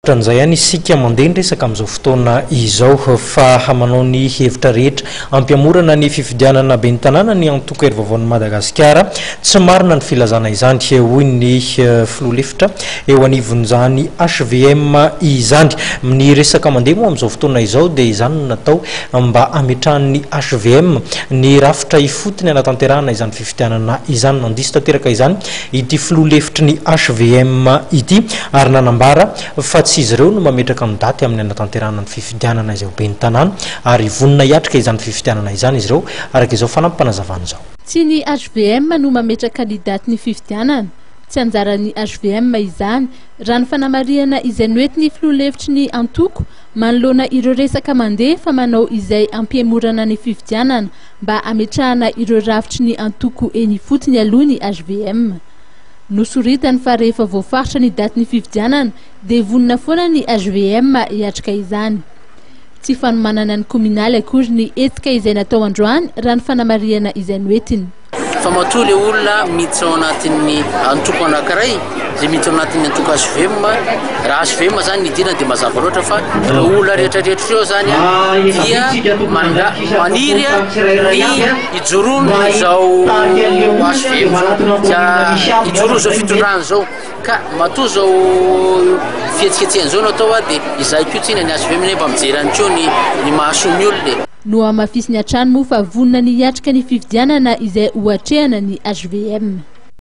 Tranzay any isika mandeha resaka amin'izao fotoana izao fa hamanao ny hevitra rehetra ampiamorana ny fifidianana ben'ny tanàna ny antoko ery vaovaon'ny Madagasikara tsy marina ny filazana izany hoy ny filoha-hevitra eo anivon'izany HVM izany ny resaka mandeha moa amin'izao fotoana izao dia izany no natao mba ametrahan'ny HVM ny rafitra ifotony anatanterahana izany fifidianana izany nandiso tanteraka izany ity filoha-hevitry ny HVM ity ary nanambara fa tsy izy ireo no mametraka ny daty amin'ny anatanterahana ny fifidianana izay ben'ny tanàna ary vonona hiatrika izany fifidianana izany izy ireo araka izao fanampanazavana izao. Tsy ny HVM no mametraka ny daty ny fifidianana, tsy anjaran'ny HVM izany raha ny fanamariana izay noentiny filoha-hevitry ny antoko manoloana ireo resaka mandeha fa manao izay ampiamorana ny fifidianana mba ametrahana ireo rafitry ny antoko eny fotony aloha ny HVM. Nosoritany fa rehefa voafaritra ny daty ny fifidianana dia vonona foana ny HVM hiatrika izany. Tsy fanomanana ny kominaly akory ny hetsika izay natao androany raha ny fanamariana izay noentiny. Fa matoa le olona miditra ao anatin'ny antoko anankiray izay miditra ao anatin'ny antoko HVM raha HVM zany ny idina dia mazava loatra fa olona rehetrarehetra eo zany dia maniry ny ijorono izao HVM ijorono izao fitondrana zao ka matoa zao fihetsiketsehany zao no atao dia izay kotsina ny HVM nefa mijerany keo ny mahasoa ny olona. No amafisiny hatrany moa fa vonona ny hiatrika ny fifidianana izay hoatrehana ny HVM.